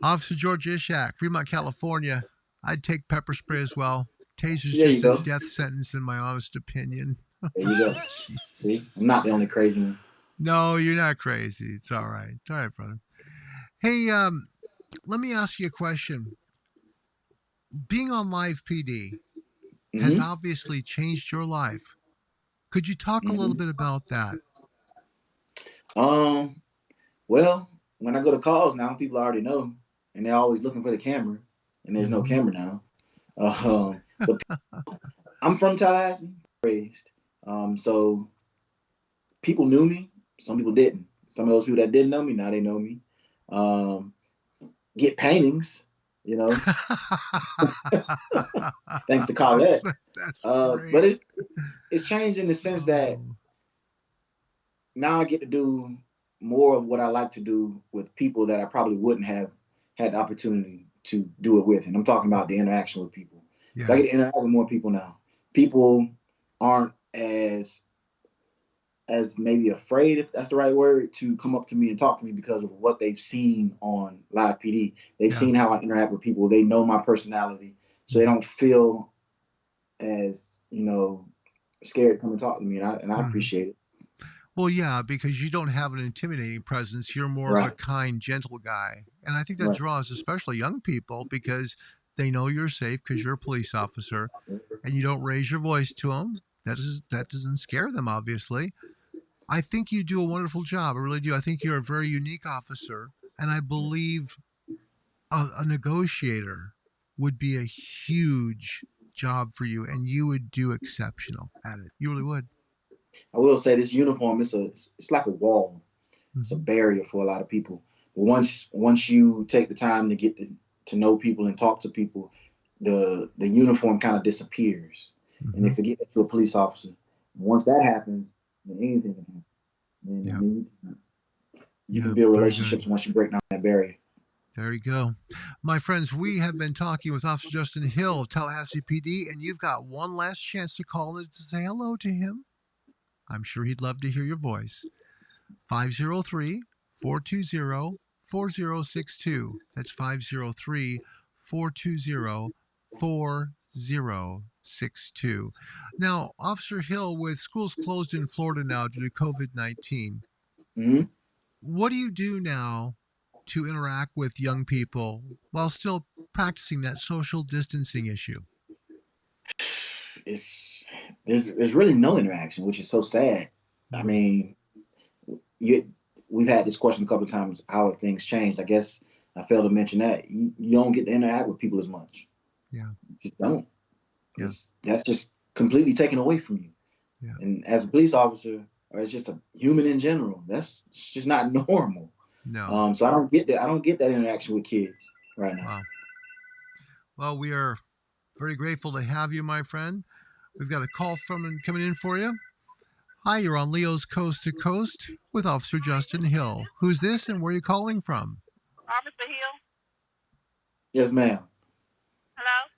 [SPEAKER 2] Officer George Ishak, Fremont, California. I'd take pepper spray as well. Taser's just a death sentence, in my honest opinion.
[SPEAKER 3] There you go. See? I'm not the only crazy one.
[SPEAKER 2] No, you're not crazy. It's all right. It's all right, brother. Hey, let me ask you a question. Being on live PD has obviously changed your life. Could you talk a little bit about that?
[SPEAKER 3] Well, when I go to calls now, people already know, and they're always looking for the camera, and there's no camera now. But I'm from Tallahassee, raised. So people knew me. Some people didn't. Some of those people that didn't know me, now they know me. Get paintings, thanks to Colette.
[SPEAKER 2] That's great.
[SPEAKER 3] But it's changed in the sense that now I get to do more of what I like to do with people that I probably wouldn't have had the opportunity to do it with. And I'm talking about the interaction with people. So I get to interact with more people now. People aren't as maybe afraid, if that's the right word, to come up to me and talk to me because of what they've seen on live PD. They've seen how I interact with people. They know my personality. So they don't feel as, scared to come and talk to me. And I appreciate it.
[SPEAKER 2] Well, yeah, because you don't have an intimidating presence. You're more of a kind, gentle guy. And I think that draws especially young people because they know you're safe because you're a police officer and you don't raise your voice to them. That doesn't scare them, obviously. I think you do a wonderful job. I really do. I think you're a very unique officer. And I believe a negotiator would be a huge job for you, and you would do exceptional at it. You really would.
[SPEAKER 3] I will say this uniform it's like a wall. It's a barrier for a lot of people. But once you take the time to get to know people and talk to people, the uniform kind of disappears, and they forget that you're a police officer. And once that happens, then anything can happen. And I mean, you can build relationships once you break down that barrier.
[SPEAKER 2] There you go. My friends, we have been talking with Officer Justin Hill of Tallahassee PD, and you've got one last chance to call in to say hello to him. I'm sure he'd love to hear your voice. 503-420-4062. That's 503-420-4062. Now, Officer Hill, with schools closed in Florida now due to COVID-19, what do you do now to interact with young people while still practicing that social distancing issue?
[SPEAKER 3] There's really no interaction, which is so sad. I mean, we've had this question a couple of times, how have things changed? I guess I failed to mention that you don't get to interact with people as much.
[SPEAKER 2] Yeah,
[SPEAKER 3] you just don't.
[SPEAKER 2] Yeah.
[SPEAKER 3] That's just completely taken away from you.
[SPEAKER 2] Yeah.
[SPEAKER 3] And as a police officer, or as just a human in general, it's just not normal.
[SPEAKER 2] No.
[SPEAKER 3] So I don't get that. I don't get that interaction with kids right now.
[SPEAKER 2] Wow. Well, we are very grateful to have you, my friend. We've got a call coming in for you. Hi, you're on Leo's Coast to Coast with Officer Justin Hill. Who's this and where are you calling from?
[SPEAKER 4] Officer Hill?
[SPEAKER 3] Yes, ma'am.
[SPEAKER 4] Hello?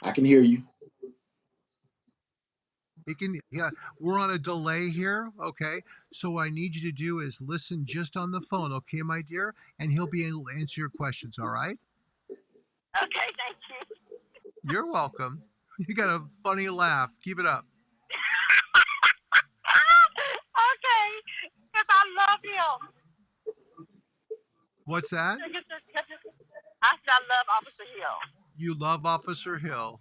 [SPEAKER 3] I can hear you.
[SPEAKER 2] We're on a delay here, okay? So what I need you to do is listen just on the phone, okay, my dear? And he'll be able to answer your questions, all right?
[SPEAKER 4] Okay, thank you.
[SPEAKER 2] You're welcome. You got a funny laugh. Keep it up.
[SPEAKER 4] Okay, because I love him.
[SPEAKER 2] What's that?
[SPEAKER 4] I said I love Officer Hill.
[SPEAKER 2] You love Officer Hill.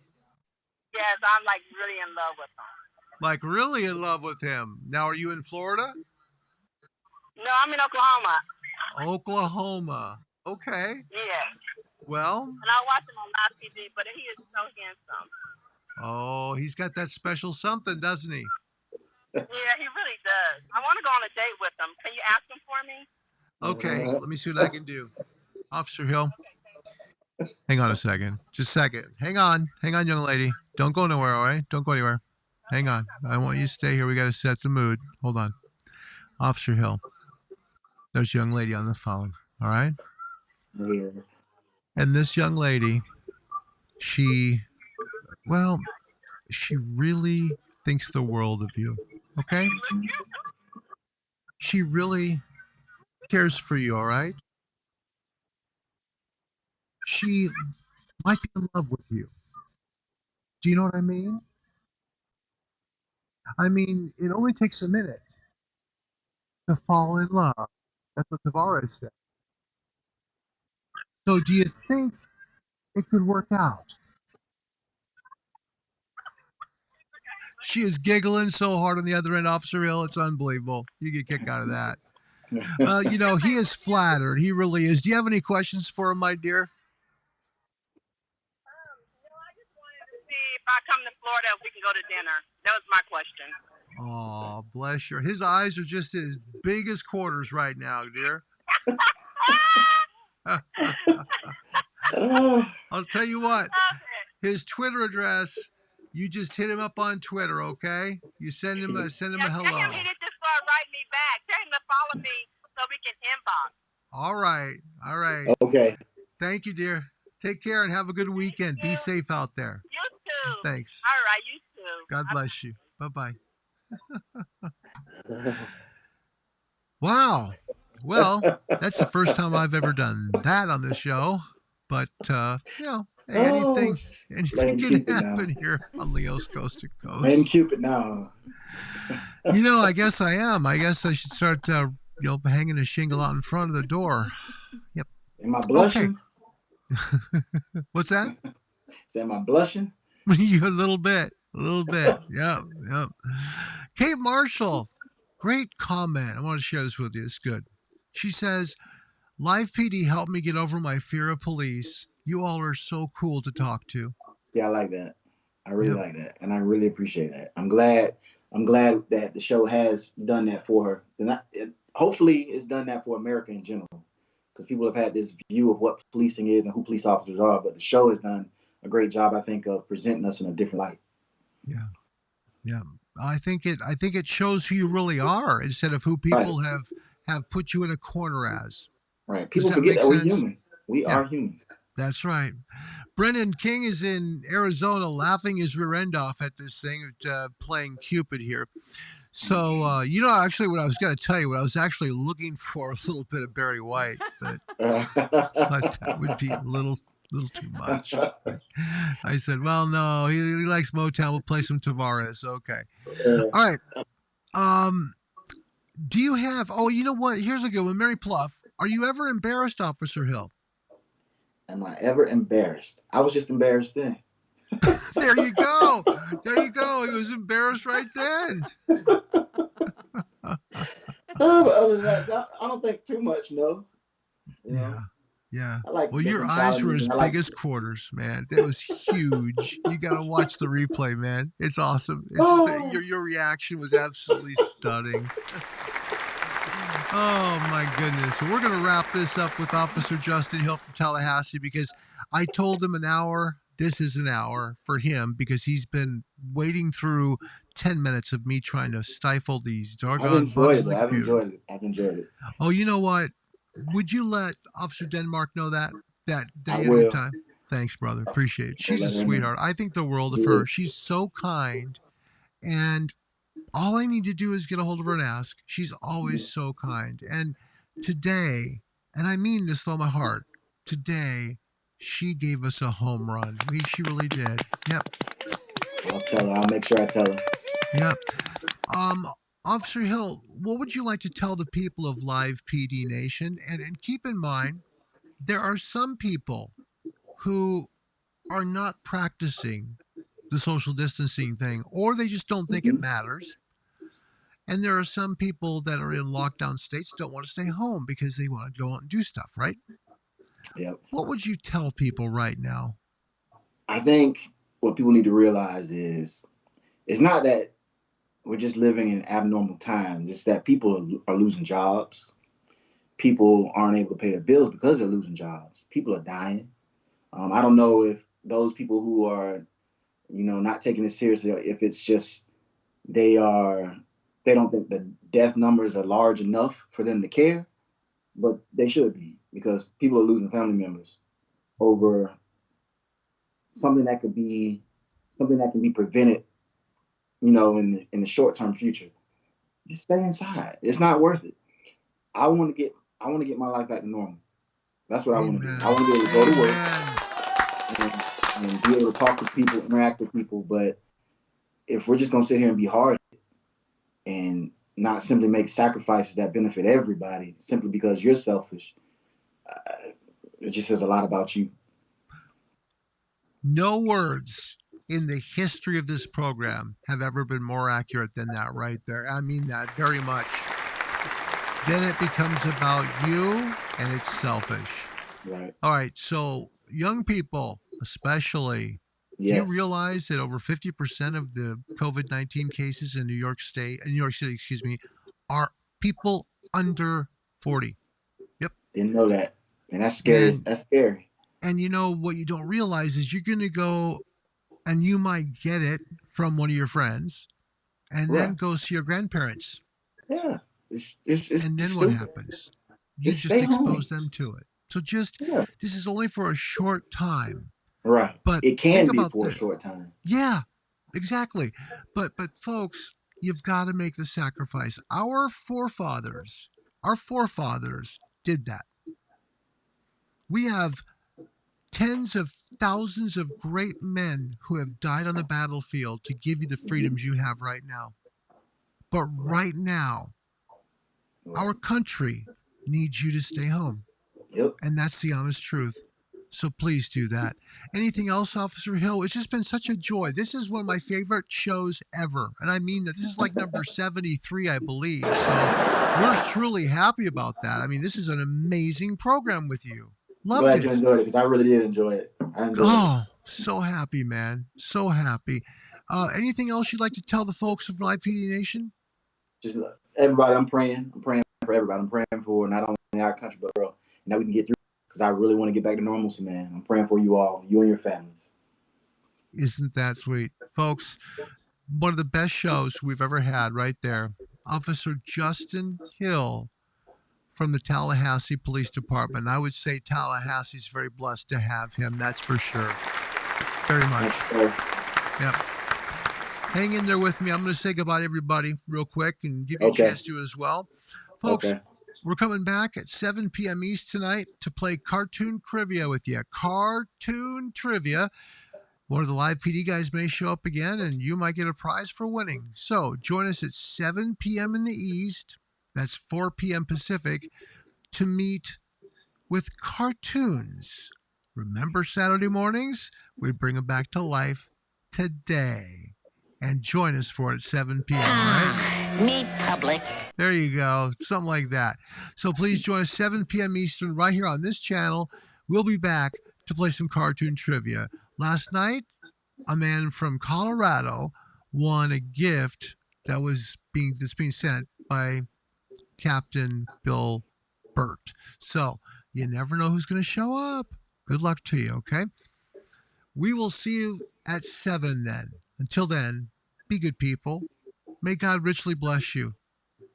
[SPEAKER 4] Yes, I'm like really in love with him.
[SPEAKER 2] Like really in love with him. Now, are you in Florida?
[SPEAKER 4] No, I'm in Oklahoma.
[SPEAKER 2] Oklahoma. Okay.
[SPEAKER 4] Yeah.
[SPEAKER 2] Well.
[SPEAKER 4] And I watch him on live TV, but he is so handsome.
[SPEAKER 2] Oh, he's got that special something, doesn't he?
[SPEAKER 4] Yeah, he really does. I want to go on a date with him. Can you ask him for me?
[SPEAKER 2] Okay, let me see what I can do. Officer Hill. Hang on a second. Just a second. Hang on, young lady. Don't go nowhere, all right? Don't go anywhere. Hang on. I want you to stay here. We got to set the mood. Hold on. Officer Hill. There's a young lady on the phone, all right?
[SPEAKER 3] Yeah.
[SPEAKER 2] And this young lady, she really thinks the world of you, okay? She really cares for you, all right? She might be in love with you. Do you know what I mean? I mean, it only takes a minute to fall in love. That's what Tavares said. So do you think it could work out? She is giggling so hard on the other end, Officer Hill. It's unbelievable. You get a kick out of that. He is flattered. He really is. Do you have any questions for him, my dear?
[SPEAKER 4] I just wanted to see if I come to Florida, if we can go to dinner. That was my question.
[SPEAKER 2] Oh, bless you. His eyes are just as big as quarters right now, dear. I'll tell you what. His Twitter address, you just hit him up on Twitter, okay? You send him a hello.
[SPEAKER 4] Tell him he did just write me back. Tell him to follow me so we can inbox.
[SPEAKER 2] All right.
[SPEAKER 3] Okay.
[SPEAKER 2] Thank you, dear. Take care and have a good weekend. Be safe out there.
[SPEAKER 4] You too.
[SPEAKER 2] Thanks.
[SPEAKER 4] All right, you too.
[SPEAKER 2] God bless you. Bye-bye. Wow. Well, that's the first time I've ever done that on this show. But, anything can happen here on Leo's Coast to Coast.
[SPEAKER 3] I'm Cupid now.
[SPEAKER 2] I guess I am. I guess I should start, hanging a shingle out in front of the door. Yep.
[SPEAKER 3] Am I blushing?
[SPEAKER 2] Okay. What's that?
[SPEAKER 3] Am I blushing?
[SPEAKER 2] You a little bit. Yep. Kate Marshall, great comment. I want to share this with you. It's good. She says, Live PD helped me get over my fear of police. You all are so cool to talk to.
[SPEAKER 3] See, I like that. I really like that, and I really appreciate that. I'm glad that the show has done that for her. And hopefully, it's done that for America in general, because people have had this view of what policing is and who police officers are. But the show has done a great job, I think, of presenting us in a different light.
[SPEAKER 2] Yeah, yeah. I think it shows who you really are instead of who people have put you in a corner as.
[SPEAKER 3] Right. People forget that we're human. We are human.
[SPEAKER 2] That's right. Brendan King is in Arizona laughing his rear end off at this thing, playing Cupid here. So, actually what I was going to tell you, what I was actually looking for a little bit of Barry White, but that would be a little too much. I said, well, no, he likes Motown. We'll play some Tavares. Okay. All right. Do you have, you know what? Here's a good one. Mary Pluff. Are you ever embarrassed, Officer Hill?
[SPEAKER 3] Am I ever embarrassed? I was just embarrassed then.
[SPEAKER 2] There you go. There you go. He was embarrassed right then.
[SPEAKER 3] But other than that, I don't think too much, no. You know?
[SPEAKER 2] Yeah.
[SPEAKER 3] Well,
[SPEAKER 2] your eyes were as big as quarters, man. That was huge. You got to watch the replay, man. It's awesome. It's just, your reaction was absolutely stunning. Oh, my goodness. So we're going to wrap this up with Officer Justin Hill from Tallahassee because I told him an hour. This is an hour for him because he's been wading through 10 minutes of me trying to stifle these doggone bugs in the computer.
[SPEAKER 3] I've enjoyed it.
[SPEAKER 2] Oh, you know what? Would you let Officer Denmark know that
[SPEAKER 3] I will.
[SPEAKER 2] time? Thanks, brother. Appreciate it. She's a sweetheart. I think the world of her. She's so kind. And all I need to do is get a hold of her and ask. She's always so kind. And today, and I mean this with all my heart, today, she gave us a home run. She really did. Yep.
[SPEAKER 3] I'll tell her. I'll make sure I tell her.
[SPEAKER 2] Yep. Officer Hill, what would you like to tell the people of Live PD Nation? And keep in mind, there are some people who are not practicing the social distancing thing, or they just don't think it matters. And there are some people that are in lockdown states don't want to stay home because they want to go out and do stuff, right?
[SPEAKER 3] Yep.
[SPEAKER 2] What would you tell people right now?
[SPEAKER 3] I think what people need to realize is it's not that we're just living in abnormal times. It's that people are losing jobs. People aren't able to pay their bills because they're losing jobs. People are dying. I don't know if those people who are, not taking it seriously, or if it's just they don't think the death numbers are large enough for them to care, but they should be, because people are losing family members over something that can be prevented, in the short-term future. Just stay inside. It's not worth it. I want to get my life back to normal. That's what I want to do. I want to be able to go to work and be able to talk to people, interact with people. But if we're just going to sit here and be hard and not simply make sacrifices that benefit everybody simply because you're selfish, it just says a lot about you.
[SPEAKER 2] No words in the history of this program have ever been more accurate than that right there. I mean that very much. Then it becomes about you and it's selfish.
[SPEAKER 3] Right.
[SPEAKER 2] All right. So young people, especially, do you realize that over 50% of the COVID-19 cases in New York City, are people under 40? Yep.
[SPEAKER 3] Didn't know that. And that's scary. That's scary.
[SPEAKER 2] And what you don't realize is you're going to go and you might get it from one of your friends and then go see your grandparents.
[SPEAKER 3] Yeah.
[SPEAKER 2] And then what happens? You just expose them to it. So this is only for a short time.
[SPEAKER 3] Right.
[SPEAKER 2] But
[SPEAKER 3] it can be for a short time.
[SPEAKER 2] Yeah, exactly. But folks, you've got to make the sacrifice. Our forefathers did that. We have tens of thousands of great men who have died on the battlefield to give you the freedoms you have right now. But right now, our country needs you to stay home.
[SPEAKER 3] Yep.
[SPEAKER 2] And that's the honest truth. So please do that. Anything else, Officer Hill? It's just been such a joy. This is one of my favorite shows ever. And I mean that this is like number 73, I believe. So we're truly happy about that. I mean, this is an amazing program with you. Loved
[SPEAKER 3] Glad
[SPEAKER 2] it.
[SPEAKER 3] you enjoyed it, because I really did enjoy it.
[SPEAKER 2] So happy, man. So happy. Anything else you'd like to tell the folks of Live PD Nation?
[SPEAKER 3] Just everybody, I'm praying. I'm praying for everybody. I'm praying for not only our country, but world. Now we can get through, because I really want to get back to normalcy, man. I'm praying for you all, you and your families.
[SPEAKER 2] Isn't that sweet? Folks, one of the best shows we've ever had right there. Officer Justin Hill from the Tallahassee Police Department. I would say Tallahassee's very blessed to have him. That's for sure. Very much. Yep. Hang in there with me. I'm going to say goodbye to everybody real quick and give you a chance to as well. Folks, we're coming back at 7 p.m. East tonight to play Cartoon Trivia with you. Cartoon Trivia. One of the Live PD guys may show up again, and you might get a prize for winning. So join us at 7 p.m. in the East. That's 4 p.m. Pacific, to meet with cartoons. Remember Saturday mornings? We bring them back to life today. And join us for it at 7 p.m., right?
[SPEAKER 5] Meet public.
[SPEAKER 2] There you go. Something like that. So please join us 7 p.m. Eastern right here on this channel. We'll be back to play some cartoon trivia. Last night, a man from Colorado won a gift that's being sent by Captain Bill Burt. So you never know who's going to show up. Good luck to you, okay? We will see you at 7 then. Until then, be good people. May God richly bless you.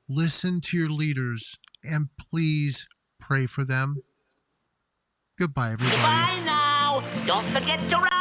[SPEAKER 2] Listen to your leaders and please pray for them. Goodbye, everybody.
[SPEAKER 5] Bye now. Don't forget to ride.